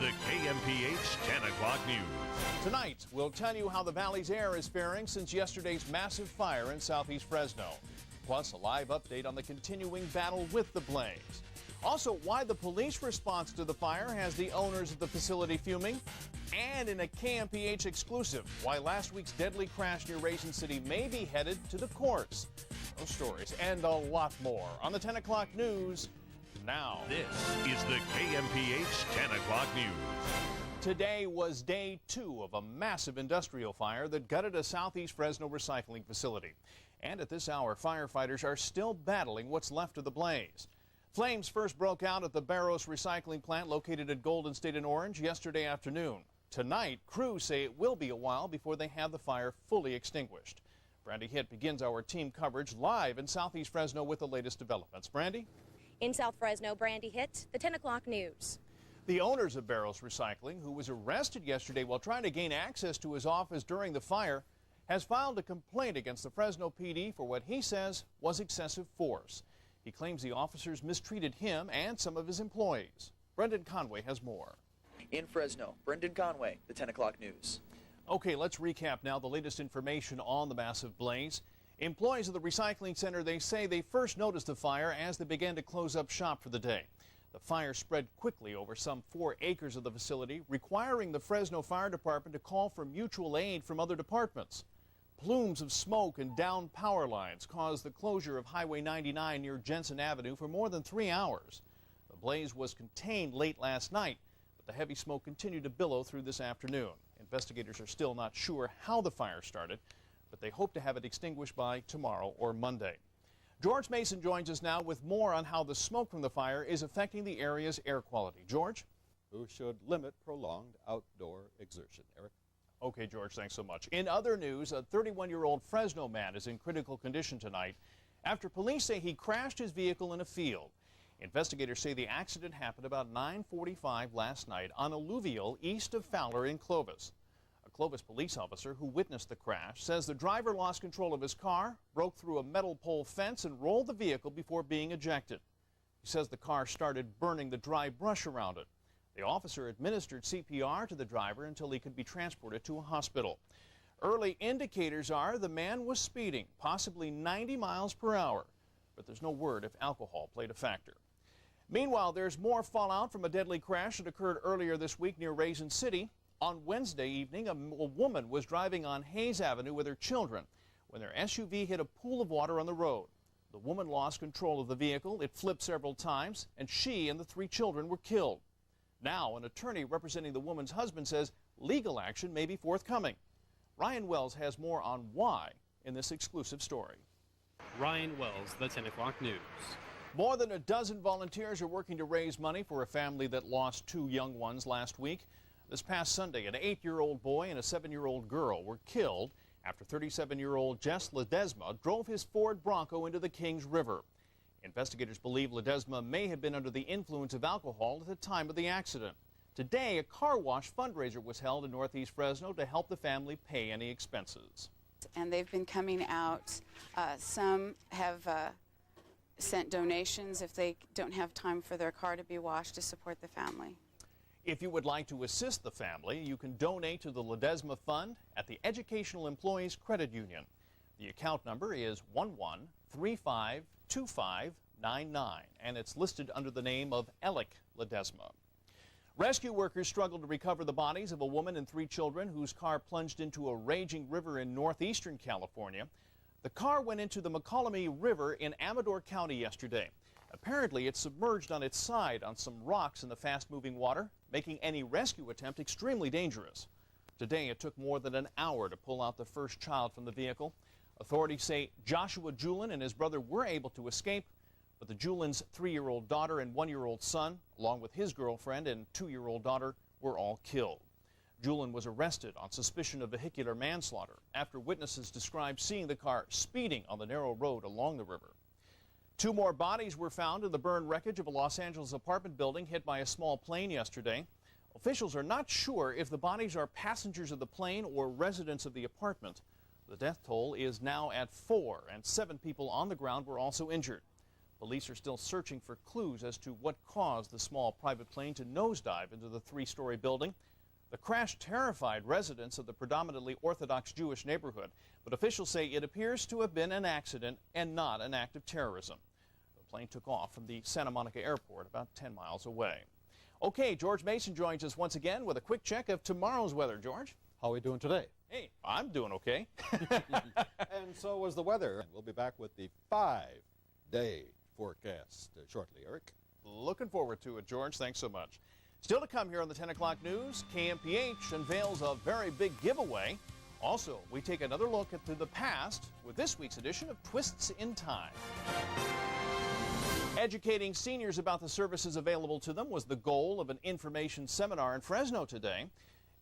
the KMPH 10 o'clock news. Tonight, we'll tell you how the Valley's air is faring since yesterday's massive fire in southeast Fresno. Plus, a live update on the continuing battle with the blaze. Also, why the police response to the fire has the owners of the facility fuming. And in a KMPH exclusive, why last week's deadly crash near Raisin City may be headed to the courts. Those stories and a lot more on the 10 o'clock news now. This is the KMPH 10 o'clock news. Today was day 2 of a massive industrial fire that gutted a southeast Fresno recycling facility. And at this hour, firefighters are still battling what's left of the blaze. Flames first broke out at the Barros recycling plant located at Golden State and Orange yesterday afternoon. Tonight, crews say it will be a while before they have the fire fully extinguished. Brandy Hitt begins our team coverage live in southeast Fresno with the latest developments. Brandy? In South Fresno, Brandy Hitt, the 10 o'clock news. The owners of Barros Recycling, who was arrested yesterday while trying to gain access to his office during the fire, has filed a complaint against the Fresno PD for what he says was excessive force. He claims the officers mistreated him and some of his employees. Brendan Conway has more. In Fresno, Brendan Conway, the 10 o'clock news. Okay, let's recap now the latest information on the massive blaze. Employees of the recycling center, they say they first noticed the fire as they began to close up shop for the day. The fire spread quickly over some 4 acres of the facility, requiring the Fresno Fire Department to call for mutual aid from other departments. Plumes of smoke and downed power lines caused the closure of Highway 99 near Jensen Avenue for more than 3 hours. The blaze was contained late last night, but the heavy smoke continued to billow through this afternoon. Investigators are still not sure how the fire started, but they hope to have it extinguished by tomorrow or Monday. George Mason joins us now with more on how the smoke from the fire is affecting the area's air quality. George? Who should limit prolonged outdoor exertion. Eric? Okay, George, thanks so much. In other news, a 31-year-old Fresno man is in critical condition tonight after police say he crashed his vehicle in a field. Investigators say the accident happened about 9:45 last night on Alluvial east of Fowler in Clovis. A Clovis police officer who witnessed the crash says the driver lost control of his car, broke through a metal pole fence, and rolled the vehicle before being ejected. He says the car started burning the dry brush around it. The officer administered CPR to the driver until he could be transported to a hospital. Early indicators are the man was speeding, possibly 90 miles per hour, but there's no word if alcohol played a factor. Meanwhile, there's more fallout from a deadly crash that occurred earlier this week near Raisin City. On Wednesday evening, a woman was driving on Hayes Avenue with her children when their SUV hit a pool of water on the road. The woman lost control of the vehicle, it flipped several times, and she and the 3 children were killed. Now, an attorney representing the woman's husband says legal action may be forthcoming. Ryan Wells has more on why in this exclusive story. Ryan Wells, the 10 o'clock news. More than a dozen volunteers are working to raise money for a family that lost 2 young ones last week. This past Sunday, an 8-year-old boy and a 7-year-old girl were killed after 37-year-old Jess Ledesma drove his Ford Bronco into the Kings River. Investigators believe Ledesma may have been under the influence of alcohol at the time of the accident. Today, a car wash fundraiser was held in northeast Fresno to help the family pay any expenses. And they've been coming out. Some have sent donations if they don't have time for their car to be washed to support the family. If you would like to assist the family, you can donate to the Ledesma Fund at the Educational Employees Credit Union. The account number is 11352599, and it's listed under the name of Alec Ledesma. Rescue workers struggled to recover the bodies of a woman and 3 children whose car plunged into a raging river in northeastern California. The car went into the McCollum River in Amador County yesterday. Apparently, it submerged on its side on some rocks in the fast-moving water, making any rescue attempt extremely dangerous. Today, it took more than an hour to pull out the first child from the vehicle. Authorities say Joshua Julin and his brother were able to escape, but the Julin's 3-year-old daughter and 1-year-old son, along with his girlfriend and 2-year-old daughter, were all killed. Julin was arrested on suspicion of vehicular manslaughter after witnesses described seeing the car speeding on the narrow road along the river. 2 more bodies were found in the burned wreckage of a Los Angeles apartment building hit by a small plane yesterday. Officials are not sure if the bodies are passengers of the plane or residents of the apartment. The death toll is now at 4, and 7 people on the ground were also injured. Police are still searching for clues as to what caused the small private plane to nosedive into the 3-story building. The crash terrified residents of the predominantly Orthodox Jewish neighborhood, but officials say it appears to have been an accident and not an act of terrorism. The plane took off from the Santa Monica airport about 10 miles away. Okay, George Mason joins us once again with a quick check of tomorrow's weather. George? How are we doing today? Hey, I'm doing okay. And so was the weather. We'll be back with the 5-day forecast shortly. Eric? Looking forward to it, George. Thanks so much. Still to come here on the 10 o'clock news, KMPH unveils a very big giveaway. Also, we take another look at the past with this week's edition of Twists in Time. Educating seniors about the services available to them was the goal of an information seminar in Fresno today.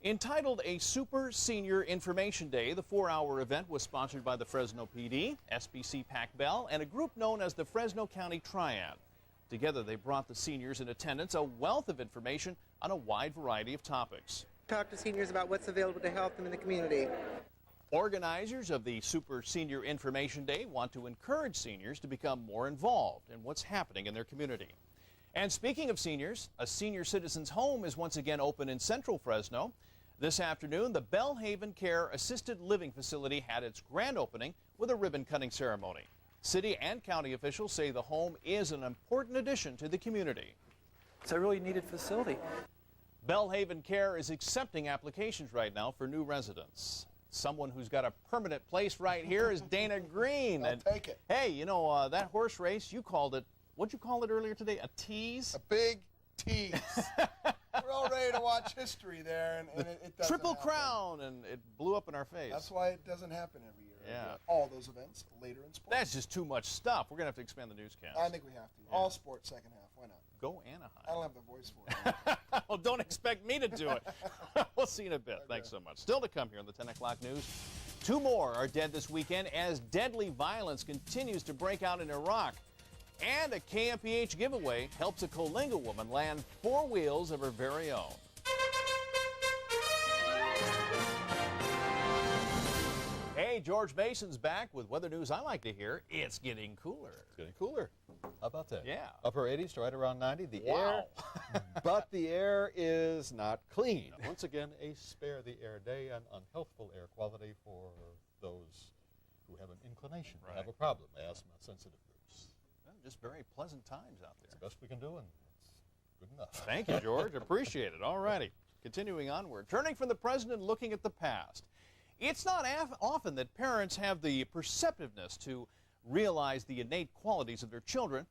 Entitled A Super Senior Information Day, the 4-hour event was sponsored by the Fresno PD, SBC Pac Bell, and a group known as the Fresno County Triad. Together, they brought the seniors in attendance a wealth of information on a wide variety of topics. Talk to seniors about what's available to help them in the community. Organizers of the Super Senior Information Day want to encourage seniors to become more involved in what's happening in their community. And speaking of seniors, a senior citizens home is once again open in Central Fresno. This afternoon, the Bellhaven Care Assisted Living Facility had its grand opening with a ribbon-cutting ceremony. City and county officials say the home is an important addition to the community. It's a really needed facility. Bellhaven Care is accepting applications right now for new residents. Someone who's got a permanent place right here is Dana Green. I'll take it. Hey, you know, that horse race, you called it, what'd you call it earlier today? A tease? A big tease. We're all ready to watch history there, and it doesn't Triple happen. Crown, and it blew up in our face. That's why it doesn't happen every year. Yeah. All those events later in sports. That's just too much stuff. We're going to have to expand the newscast. I think we have to. Yeah. All sports second half. Why not? Go Anaheim. I don't have the voice for it. Well, don't expect me to do it. We'll see you in a bit. Okay. Thanks so much. Still to come here on the 10 o'clock news. 2 more are dead this weekend as deadly violence continues to break out in Iraq. And a KMPH giveaway helps a Coalinga woman land 4 wheels of her very own. Hey, George Mason's back with weather news I like to hear. It's getting cooler. It's getting cooler. How about that? Yeah. Upper 80s to right around 90. The Wow. air, but the air is not clean. Once again, a spare the air day and unhealthful air quality for those who have an inclination to have a problem, asthma-sensitive groups. Well, just very pleasant times out there. It's the best we can do, and it's good enough. Thank you, George. Appreciate it. All righty. Continuing onward. Turning from the present and looking at the past. It's not often that parents have the perceptiveness to realize the innate qualities of their children,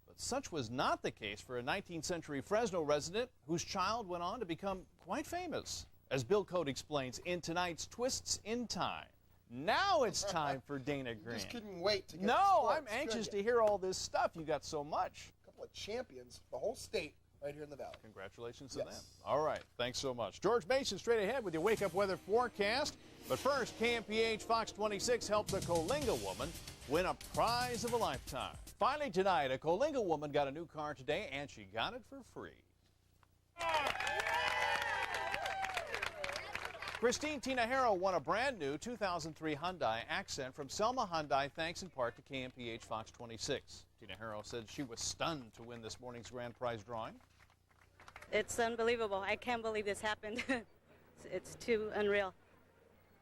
but such was not the case for a 19th century Fresno resident whose child went on to become quite famous, as Bill Code explains in tonight's Twists in Time. Now it's time for Dana Green. Just couldn't wait to get to No, sports, I'm anxious could to you? hear all this stuff. You got so much. A couple of champions, the whole state, right here in the valley. Congratulations to Yes. them. All right, thanks so much. George Mason straight ahead with your wake-up weather forecast. But first, KMPH Fox 26 helped a Coalinga woman win a prize of a lifetime. Finally tonight, a Coalinga woman got a new car today, and she got it for free. Christine Tinajero won a brand new 2003 Hyundai Accent from Selma Hyundai, thanks in part to KMPH Fox 26. Tinajero said she was stunned to win this morning's grand prize drawing. It's unbelievable. I can't believe this happened. It's too unreal.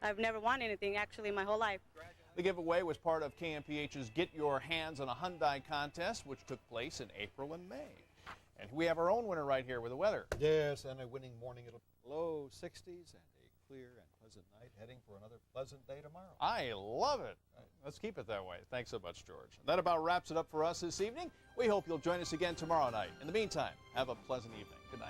I've never won anything, actually, my whole life. The giveaway was part of KMPH's Get Your Hands on a Hyundai contest, which took place in April and May. And we have our own winner right here with the weather. Yes, and a winning morning. It'll low 60s and a clear and pleasant night, heading for another pleasant day tomorrow. I love it. Let's keep it that way. Thanks so much, George. That about wraps it up for us this evening. We hope you'll join us again tomorrow night. In the meantime, have a pleasant evening. Good night.